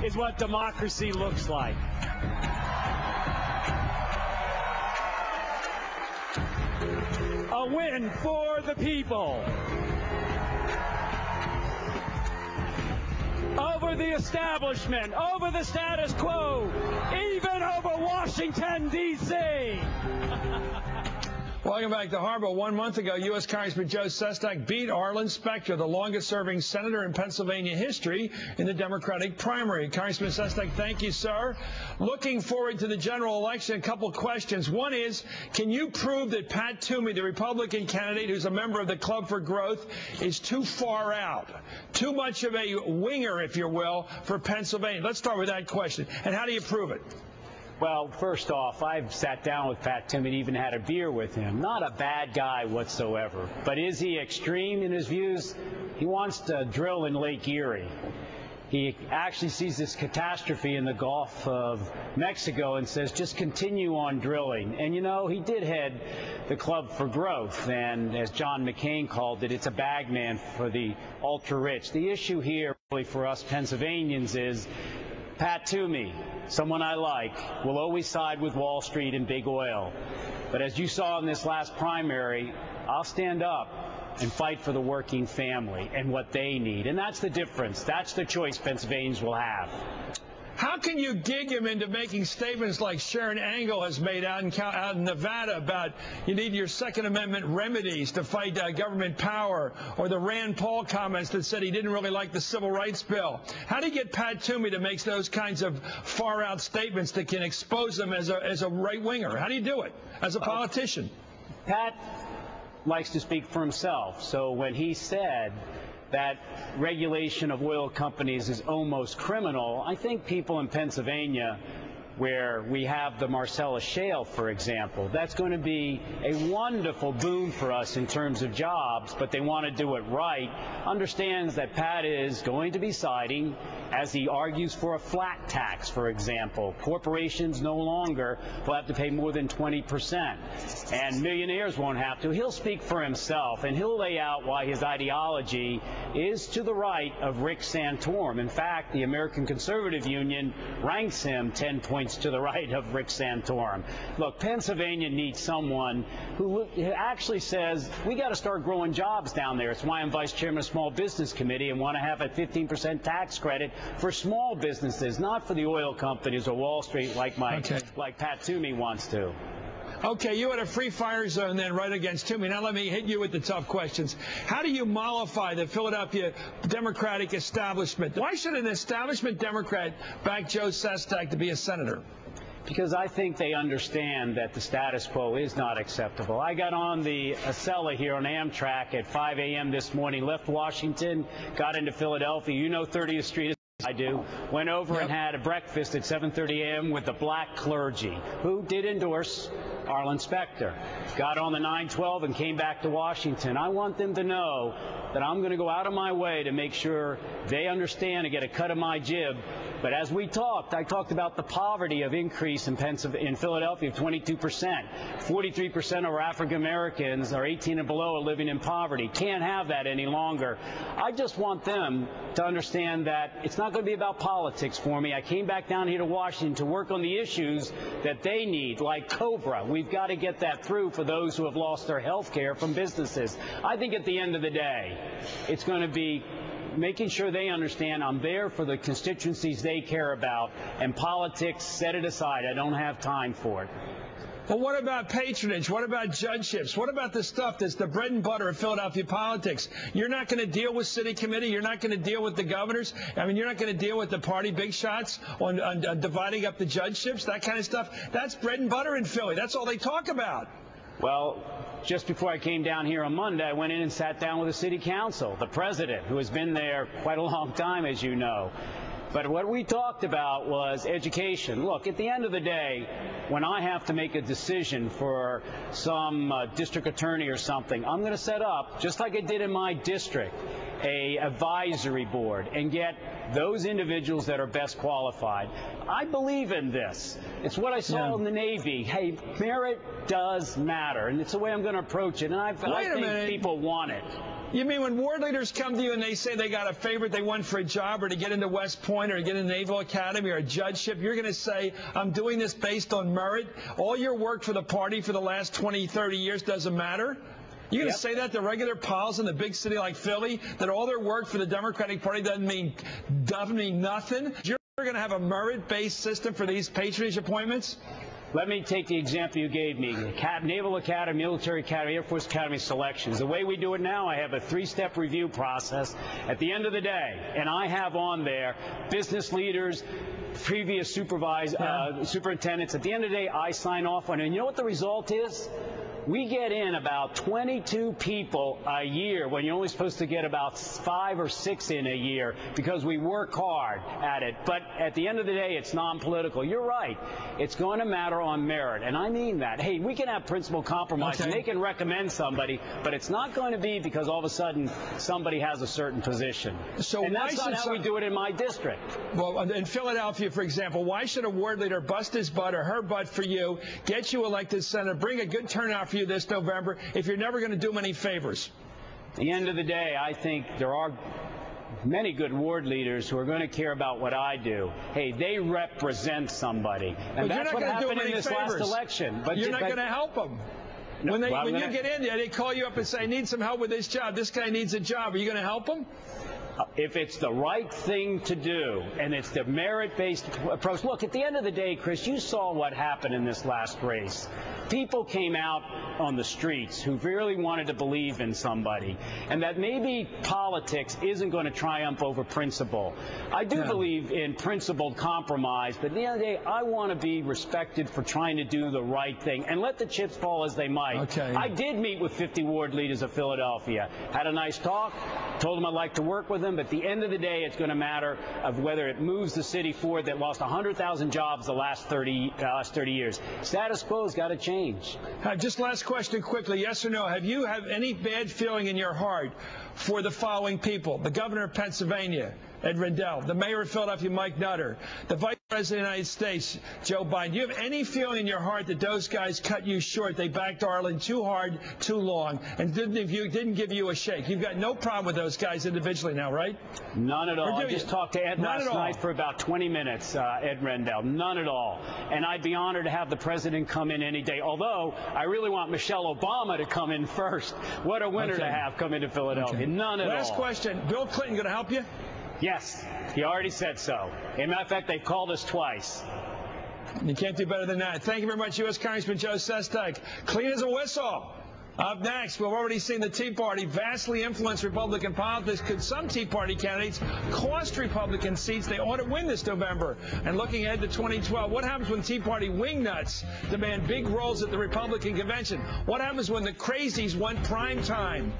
is what democracy looks like. A win for the people. Over the establishment, over the status quo, even over Washington, D.C. Welcome back to Harbor. 1 month ago, U.S. Congressman Joe Sestak beat Arlen Specter, the longest-serving senator in Pennsylvania history, in the Democratic primary. Congressman Sestak, thank you, sir. Looking forward to the general election, a couple questions. One is, can you prove that Pat Toomey, the Republican candidate who's a member of the Club for Growth, is too far out, too much of a winger, if you will, for Pennsylvania? Let's start with that question. And how do you prove it? Well, first off, I've sat down with Pat Toomey and even had a beer with him. Not a bad guy whatsoever. But is he extreme in his views? He wants to drill in Lake Erie. He actually sees this catastrophe in the Gulf of Mexico and says, just continue on drilling. And, you know, he did head the Club for Growth. And as John McCain called it, it's a bagman for the ultra-rich. The issue here really for us Pennsylvanians is Pat Toomey, someone I like, will always side with Wall Street and big oil. But as you saw in this last primary, I'll stand up and fight for the working family and what they need. And that's the difference. That's the choice Pennsylvanians will have. How can you gig him into making statements like Sharon Angle has made out in Nevada about you need your Second Amendment remedies to fight government power, or the Rand Paul comments that said he didn't really like the Civil Rights Bill? How do you get Pat Toomey to make those kinds of far-out statements that can expose him as a right-winger? How do you do it as a politician? Pat likes to speak for himself. So when he said that regulation of oil companies is almost criminal, I think people in Pennsylvania, where we have the Marcellus Shale, for example, that's going to be a wonderful boon for us in terms of jobs, but they want to do it right, understands that Pat is going to be siding, as he argues for a flat tax, for example. Corporations no longer will have to pay more than 20%, and millionaires won't have to. He'll speak for himself, and he'll lay out why his ideology is to the right of Rick Santorum. In fact, the American Conservative Union ranks him 10 points to the right of Rick Santorum. Look, Pennsylvania needs someone who actually says, we got to start growing jobs down there. It's why I'm vice chairman of Small Business Committee and want to have a 15% tax credit for small businesses, not for the oil companies or Wall Street like Pat Toomey wants to. Okay, you had a free fire zone then right against Toomey. Now let me hit you with the tough questions. How do you mollify the Philadelphia Democratic establishment? Why should an establishment Democrat back Joe Sestak to be a senator? Because I think they understand that the status quo is not acceptable. I got on the Acela here on Amtrak at 5 a.m. this morning, left Washington, got into Philadelphia. You know 30th Street as I do. Went over and had a breakfast at 7:30 a.m. with the black clergy, who did endorse Arlen Specter. Got on the 912 and came back to Washington. I want them to know that I'm going to go out of my way to make sure they understand and get a cut of my jib. But as we talked, I talked about the poverty of increase in Philadelphia of 22%. 43% of our African Americans are 18 and below are living in poverty. Can't have that any longer. I just want them to understand that it's not going to be about politics for me. I came back down here to Washington to work on the issues that they need, like COBRA. We've got to get that through for those who have lost their health care from businesses. I think at the end of the day, it's going to be making sure they understand I'm there for the constituencies they care about, and politics, set it aside. I don't have time for it. Well, what about patronage? What about judgeships? What about the stuff that's the bread and butter of Philadelphia politics? You're not going to deal with city committee. You're not going to deal with the governors. I mean, you're not going to deal with the party big shots on dividing up the judgeships, that kind of stuff. That's bread and butter in Philly. That's all they talk about. Well, just before I came down here on Monday, I went in and sat down with the city council, the president, who has been there quite a long time, as you know. But what we talked about was education. Look, at the end of the day, when I have to make a decision for some district attorney or something, I'm going to set up, just like I did in my district, a advisory board and get those individuals that are best qualified. I believe in this. It's what I saw in the Navy. Hey, merit does matter, and it's the way I'm going to approach it, and I think people want it. You mean when ward leaders come to you and they say they got a favorite they want for a job or to get into West Point or to get into Naval Academy or a judgeship, you're going to say, I'm doing this based on merit? All your work for the party for the last 20, 30 years doesn't matter? You're going to say that to regular pals in a big city like Philly, that all their work for the Democratic Party doesn't mean nothing? You're going to have a merit-based system for these patronage appointments? Let me take the example you gave me. Naval Academy, Military Academy, Air Force Academy selections. The way we do it now, I have a 3-step review process at the end of the day, and I have on there business leaders, previous superintendents. At the end of the day, I sign off on it. And you know what the result is? We get in about 22 people a year when you're only supposed to get about 5 or 6 in a year because we work hard at it. But at the end of the day, it's non-political. You're right. It's going to matter on merit, and I mean that. Hey, we can have principal compromise, and they can recommend somebody, but it's not going to be because all of a sudden somebody has a certain position. And that's not how we do it in my district. Well, in Philadelphia, for example, why should a ward leader bust his butt or her butt for you, get you elected senator, bring a good turnout for you this November if you're never going to do them any favors? At the end of the day, I think there are many good ward leaders who are going to care about what I do. Hey, they represent somebody. And that's what happened in this last election. But you're not going to help them. No, when you get in there, they call you up and say, I need some help with this job. This guy needs a job. Are you going to help them? If it's the right thing to do, and it's the merit-based approach. Look, at the end of the day, Chris, you saw what happened in this last race. People came out on the streets who really wanted to believe in somebody, and that maybe politics isn't going to triumph over principle. I do believe in principled compromise, but at the end of the day, I want to be respected for trying to do the right thing, and let the chips fall as they might. Okay. I did meet with 50 ward leaders of Philadelphia, had a nice talk, told them I'd like to work with them, but at the end of the day, it's going to matter of whether it moves the city forward that lost 100,000 jobs the last 30 years. Status quo has got to change. Just last question quickly, yes or no, have you any bad feeling in your heart for the following people? The governor of Pennsylvania, Ed Rendell, the mayor of Philadelphia, Mike Nutter, the vice president of the United States, Joe Biden. Do you have any feeling in your heart that those guys cut you short? They backed Arlen too hard, too long, and didn't give you a shake? You've got no problem with those guys individually now, right? None at all. I just talked to Ed last night for about 20 minutes, Ed Rendell. None at all. And I'd be honored to have the president come in any day, although I really want Michelle Obama to come in first. What a winner to have come into Philadelphia. None at all. Last question. Bill Clinton going to help you? Yes, he already said so. As a matter of fact, they've called us twice. You can't do better than that. Thank you very much, U.S. Congressman Joe Sestak. Clean as a whistle. Up next, we've already seen the Tea Party vastly influence Republican politics. Could some Tea Party candidates cost Republican seats they ought to win this November? And looking ahead to 2012, what happens when Tea Party wingnuts demand big roles at the Republican convention? What happens when the crazies want prime time?